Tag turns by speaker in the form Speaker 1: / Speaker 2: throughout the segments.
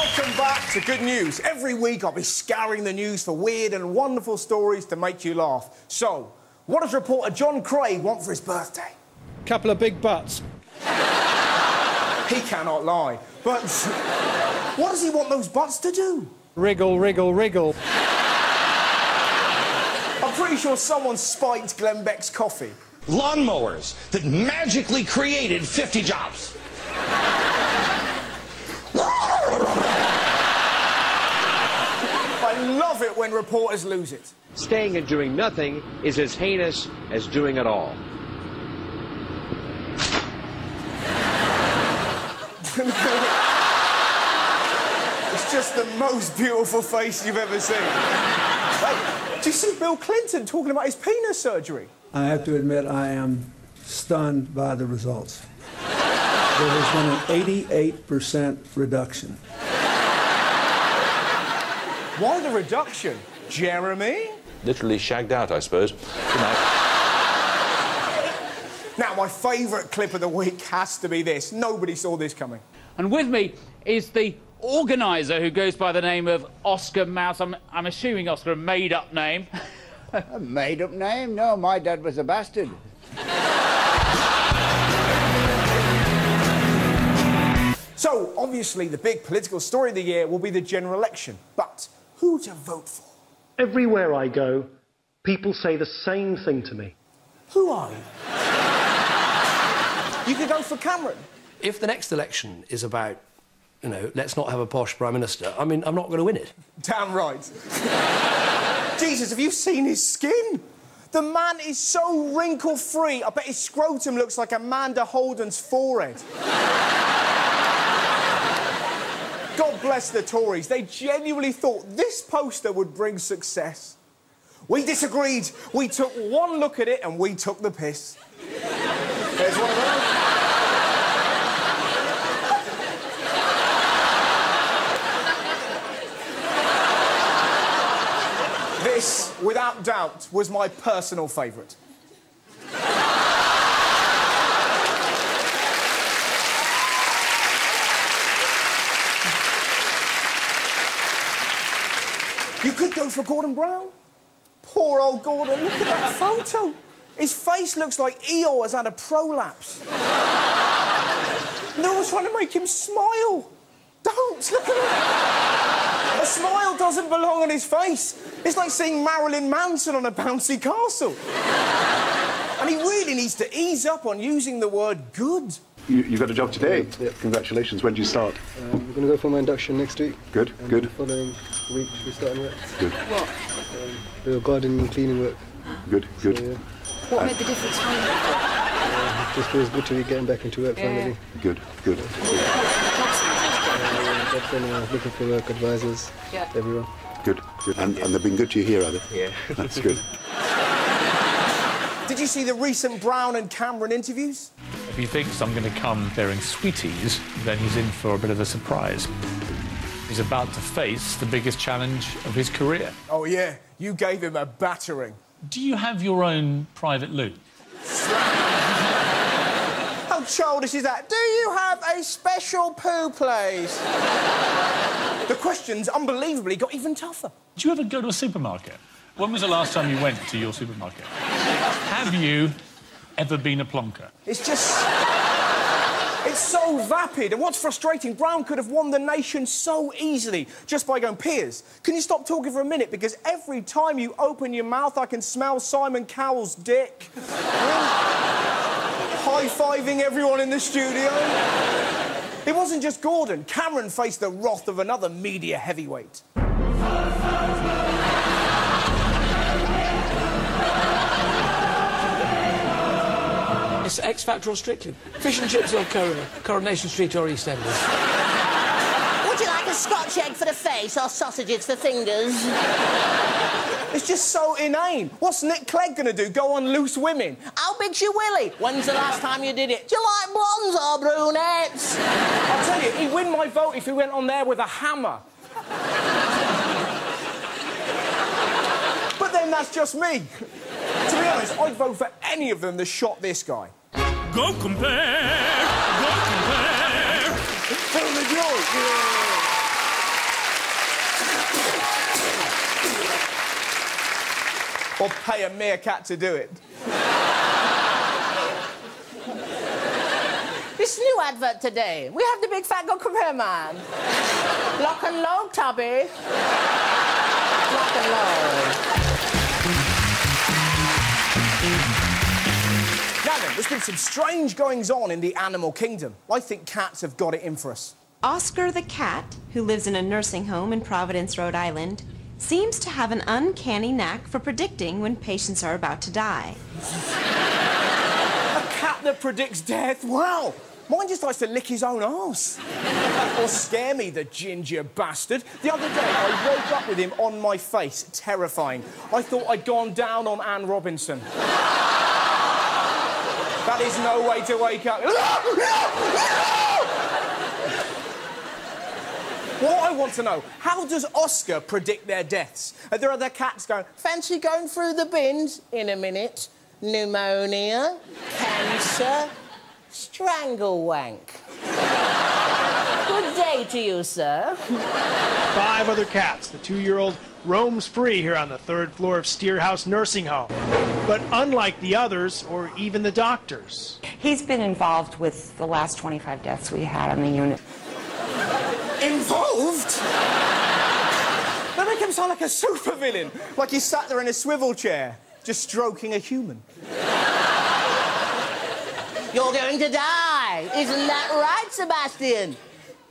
Speaker 1: Welcome back to Good News. Every week I'll be scouring the news for weird and wonderful stories to make you laugh. So, what does reporter John Craig want for his birthday?
Speaker 2: Couple of big butts.
Speaker 1: He cannot lie. But what does he want those butts to do?
Speaker 2: Wriggle, wriggle, wriggle.
Speaker 1: I'm pretty sure someone spiked Glenn Beck's coffee.
Speaker 3: Lawnmowers that magically created 50 jobs.
Speaker 1: I love it when reporters lose it.
Speaker 4: Staying and doing nothing is as heinous as doing it all.
Speaker 1: It's just the most beautiful face you've ever seen. Hey, do you see Bill Clinton talking about his penis surgery?
Speaker 5: I have to admit I am stunned by the results. There has been an 88% reduction.
Speaker 1: Why the reduction? Jeremy?
Speaker 6: Literally shagged out, I suppose. Good night.
Speaker 1: Now, my favourite clip of the week has to be this. Nobody saw this coming.
Speaker 7: And with me is the organiser who goes by the name of Oscar Mouse. I'm assuming, Oscar, a made-up name.
Speaker 8: A made-up name? No, my dad was a bastard.
Speaker 1: So, obviously, the big political story of the year will be the general election. But who to vote for?
Speaker 9: Everywhere I go, people say the same thing to me.
Speaker 1: Who are you? You could go for Cameron.
Speaker 10: If the next election is about, you know, let's not have a posh Prime Minister, I mean, I'm not going to win it.
Speaker 1: Damn right. Jesus, have you seen his skin? The man is so wrinkle-free, I bet his scrotum looks like Amanda Holden's forehead. God bless the Tories. They genuinely thought this poster would bring success. We disagreed. We took one look at it and we took the piss. There's one of them. This, without doubt, was my personal favourite. You could go for Gordon Brown. Poor old Gordon, look at that photo. His face looks like Eeyore has had a prolapse. No one's trying to make him smile. Don't, look at it. A smile doesn't belong on his face. It's like seeing Marilyn Manson on a bouncy castle. And he really needs to ease up on using the word good.
Speaker 11: You got a job today? Yeah. Congratulations. When do you start?
Speaker 12: We're going to go for my induction next week.
Speaker 11: Good, good.
Speaker 12: The following week we start work.
Speaker 11: Good.
Speaker 12: What? The gardening and cleaning work.
Speaker 11: Good, good.
Speaker 12: So, yeah.
Speaker 13: What made the difference for you?
Speaker 12: Just feels good to be getting back into work finally.
Speaker 11: Good, good.
Speaker 12: I've been looking for work, advisors, everyone.
Speaker 11: Good, good. And they've been good to you here, have they?
Speaker 12: Yeah.
Speaker 11: That's good.
Speaker 1: Did you see the recent Brown and Cameron interviews?
Speaker 14: If he thinks I'm going to come bearing sweeties, then he's in for a bit of a surprise. He's about to face the biggest challenge of his career.
Speaker 1: Oh, yeah. You gave him a battering.
Speaker 14: Do you have your own private loo?
Speaker 1: How childish is that? Do you have a special poo place? The questions, unbelievably, got even tougher.
Speaker 14: Do you ever go to a supermarket? When was the last time you went to your supermarket? Have you ever been a plonker?
Speaker 1: It's just... It's so vapid. And what's frustrating, Brown could have won the nation so easily just by going, Piers, can you stop talking for a minute? Because every time you open your mouth, I can smell Simon Cowell's dick. High-fiving everyone in the studio. It wasn't just Gordon. Cameron faced the wrath of another media heavyweight.
Speaker 10: It's X Factor or Strictly. Fish and chips or Coronation Street or EastEnders.
Speaker 13: Would you like a Scotch egg for the face or sausages for fingers?
Speaker 1: It's just so inane. What's Nick Clegg going to do? Go on Loose Women?
Speaker 13: How big's your willy? When's the last time you did it? Do you like blondes or brunettes?
Speaker 1: I'll tell you, he'd win my vote if he went on there with a hammer. But then that's just me. To be honest, I'd vote for any of them that shot this guy.
Speaker 14: Go compare! Go compare!
Speaker 1: Fill the joint! Yeah. or pay a meerkat to do it.
Speaker 13: This new advert today. We have the big fat go compare man. Lock and load, Tubby. Lock and load.
Speaker 1: Now then, there's been some strange goings-on in the animal kingdom. I think cats have got it in for us.
Speaker 15: Oscar the cat, who lives in a nursing home in Providence, Rhode Island, seems to have an uncanny knack for predicting when patients are about to die.
Speaker 1: A cat that predicts death? Wow! Mine just likes to lick his own arse. Or scare me, the ginger bastard. The other day, I woke up with him on my face, terrifying. I thought I'd gone down on Anne Robinson. That is no way to wake up. What I want to know, how does Oscar predict their deaths? There are other cats going,
Speaker 13: Fancy going through the bins in a minute? Pneumonia, cancer, strangle wank. Good day to you, sir.
Speaker 16: 5 other cats. The 2-year-old roams free here on the 3rd floor of Steerhouse Nursing Home. But unlike the others, or even the doctors.
Speaker 17: He's been involved with the last 25 deaths we had on the unit.
Speaker 1: Involved? That makes him sound like a supervillain. Like he sat there in a swivel chair, just stroking a human.
Speaker 13: You're going to die. Isn't that right, Sebastian?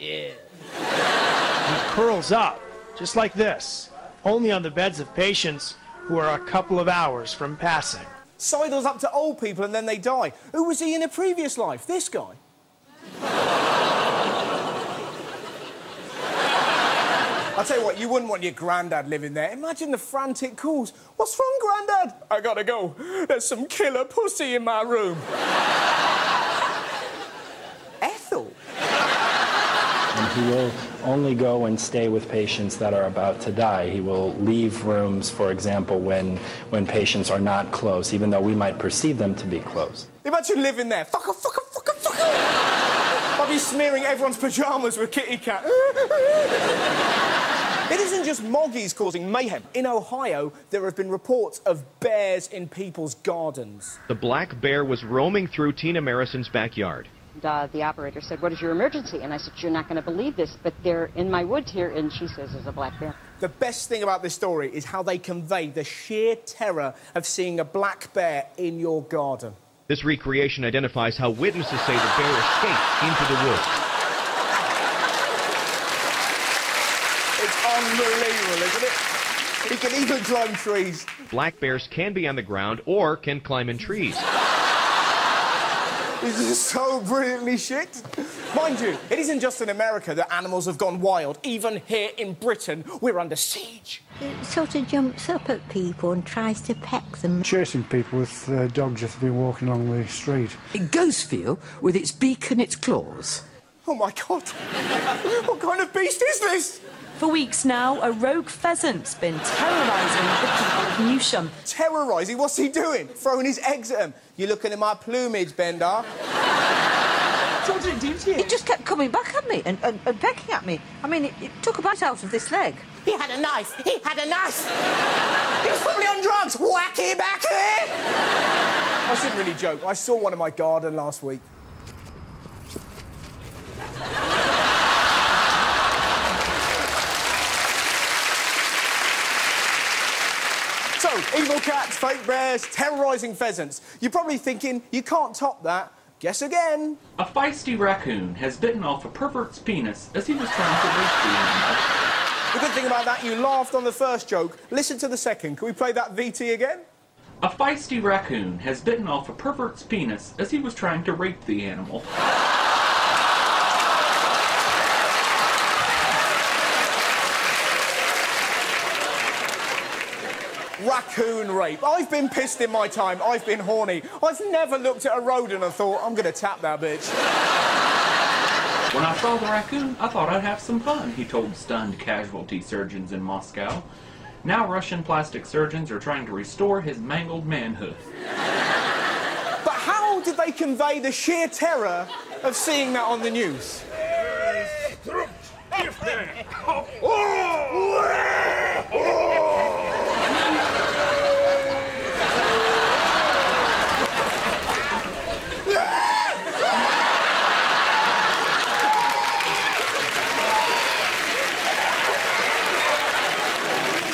Speaker 13: Yeah.
Speaker 16: He curls up, just like this, only on the beds of patients who are a couple of hours from passing.
Speaker 1: Sidles up to old people and then they die. Who was he in a previous life? This guy? I'll tell you what, you wouldn't want your granddad living there. Imagine the frantic calls. What's wrong, Grandad? I gotta go. There's some killer pussy in my room. Ethel?
Speaker 18: And he will only go and stay with patients that are about to die. He will leave rooms, for example, when patients are not close, even though we might perceive them to be close.
Speaker 1: Imagine living there. Fucker, fucker, fucker, fucker. I'll be smearing everyone's pyjamas with kitty cat. It isn't just moggies causing mayhem. In Ohio, there have been reports of bears in people's gardens.
Speaker 19: The black bear was roaming through Tina Marison's backyard.
Speaker 20: The operator said, "What is your emergency?" And I said, "You're not going to believe this, but they're in my woods here," and she says there's a black bear.
Speaker 1: The best thing about this story is how they convey the sheer terror of seeing a black bear in your garden.
Speaker 19: This recreation identifies how witnesses say the bear escaped into the woods.
Speaker 1: It's unbelievable, isn't it? He can even climb trees.
Speaker 19: Black bears can be on the ground or can climb in trees.
Speaker 1: This is so brilliantly shit. Mind you, it isn't just in America that animals have gone wild. Even here in Britain, we're under siege.
Speaker 21: It sort of jumps up at people and tries to peck them.
Speaker 22: Chasing people with dogs just been walking along the street.
Speaker 23: A ghost feel with its beak and its claws.
Speaker 1: Oh, my God. What kind of beast is this?
Speaker 24: For weeks now, a rogue pheasant's been terrorising the people of Newsham.
Speaker 1: Terrorising? What's he doing? Throwing his eggs at him? You looking at my plumage, Bender?
Speaker 24: So what did it do to you?
Speaker 21: It just kept coming back at me and pecking at me. I mean, it took a bite out of this leg.
Speaker 13: He had a knife. He had a knife. He was probably on drugs. Wacky backy.
Speaker 1: I shouldn't really joke. I saw one in my garden last week. So, evil cats, fake bears, terrorising pheasants. You're probably thinking, you can't top that. Guess again.
Speaker 25: A feisty raccoon has bitten off a pervert's penis as he was trying to rape the animal.
Speaker 1: The good thing about that, you laughed on the first joke. Listen to the second. Can we play that VT again?
Speaker 25: A feisty raccoon has bitten off a pervert's penis as he was trying to rape the animal.
Speaker 1: Raccoon rape. I've been pissed in my time. I've been horny. I've never looked at a rodent and thought, I'm going to tap that bitch.
Speaker 25: When I saw the raccoon, I thought I'd have some fun, he told stunned casualty surgeons in Moscow. Now Russian plastic surgeons are trying to restore his mangled manhood.
Speaker 1: But how did they convey the sheer terror of seeing that on the news?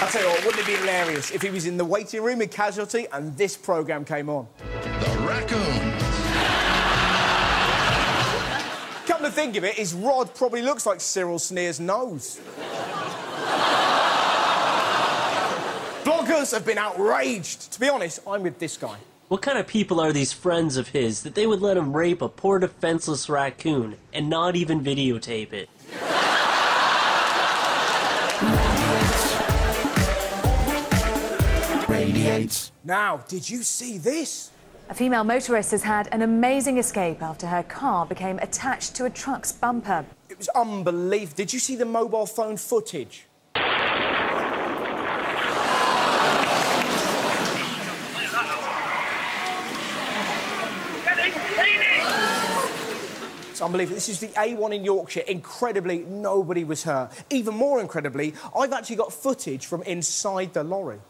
Speaker 1: I'll tell you what, wouldn't it be hilarious if he was in the waiting room in Casualty and this programme came on?
Speaker 2: The raccoons.
Speaker 1: Come to think of it, his rod probably looks like Cyril Sneer's nose. Bloggers have been outraged. To be honest, I'm with this guy.
Speaker 3: What kind of people are these friends of his that they would let him rape a poor defenseless raccoon and not even videotape it?
Speaker 2: Radiates.
Speaker 1: Now, did you see this?
Speaker 24: A female motorist has had an amazing escape after her car became attached to a truck's bumper.
Speaker 1: It was unbelievable. Did you see the mobile phone footage? It's unbelievable. This is the A1 in Yorkshire. Incredibly, nobody was hurt. Even more incredibly, I've actually got footage from inside the lorry.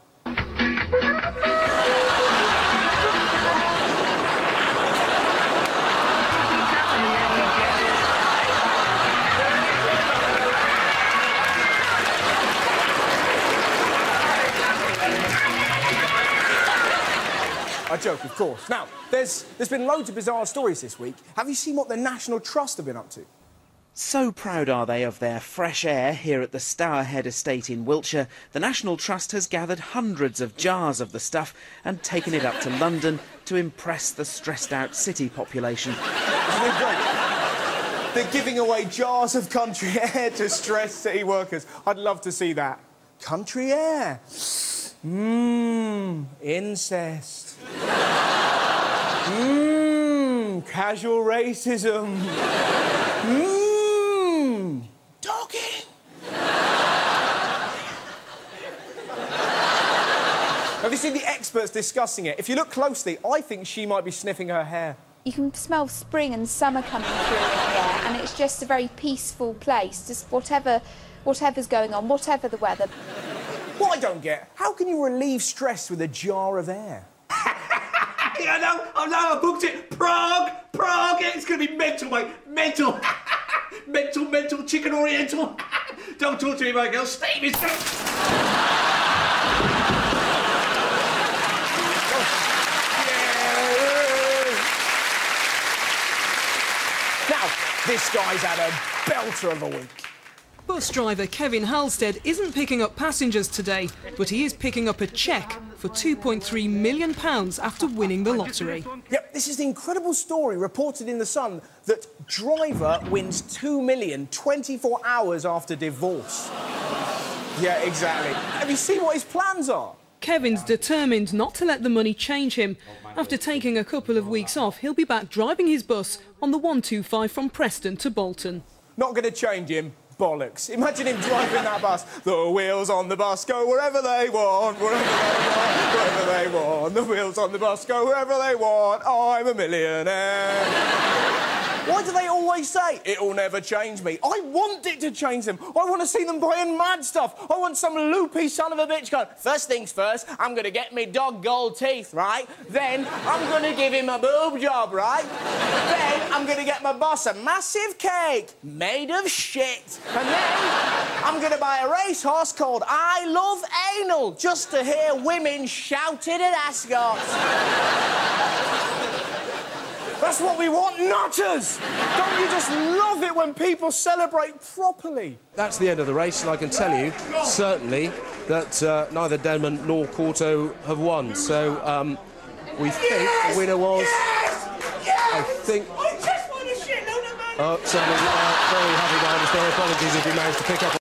Speaker 1: I joke, of course. Now, there's been loads of bizarre stories this week. Have you seen what the National Trust have been up to?
Speaker 4: So proud are they of their fresh air here at the Stourhead estate in Wiltshire, the National Trust has gathered hundreds of jars of the stuff and taken it up to London to impress the stressed-out city population.
Speaker 1: Isn't it great? They're giving away jars of country air to stressed city workers. I'd love to see that. Country air. Incest. Casual racism. Dogging. Have you seen the experts discussing it? If you look closely, I think she might be sniffing her hair.
Speaker 5: You can smell spring and summer coming through in here, and it's just a very peaceful place. Just whatever's going on, whatever the weather.
Speaker 1: What I don't get, how can you relieve stress with a jar of air?
Speaker 10: I know, I booked it. Prague, it's going to be mental, mate. Mental. mental, chicken oriental. Don't talk to me, my girl. Steve is...
Speaker 1: Now, this guy's had a belter of a week.
Speaker 6: Bus driver Kevin Halstead isn't picking up passengers today, but he is picking up a cheque for £2.3 million after winning the lottery.
Speaker 1: Yep, this is the incredible story reported in The Sun that driver wins £2 million 24 hours after divorce. Yeah, exactly. Have you seen what his plans are?
Speaker 6: Kevin's determined not to let the money change him. After taking a couple of weeks off, he'll be back driving his bus on the 125 from Preston to Bolton.
Speaker 1: Not going to change him. Bollocks. Imagine him driving that bus. The wheels on the bus go wherever they want, wherever they want. The wheels on the bus go wherever they want. I'm a millionaire. Why do they always say, it'll never change me? I want it to change them. I want to see them buying mad stuff. I want some loopy son of a bitch going, first things first, I'm going to get me dog gold teeth, right? Then I'm going to give him a boob job, right? Then I'm going to get my boss a massive cake made of shit. And then I'm going to buy a racehorse called I Love Anal just to hear women shouting at ascots. That's what we want, nutters! Don't you just love it when people celebrate properly?
Speaker 26: That's the end of the race, and I can tell you, certainly, that neither Denman nor Corto have won. So, we think the winner was... I think...
Speaker 10: I just want a shitload of money!
Speaker 26: Somebody very happy behind us there. Apologies if you managed to pick up...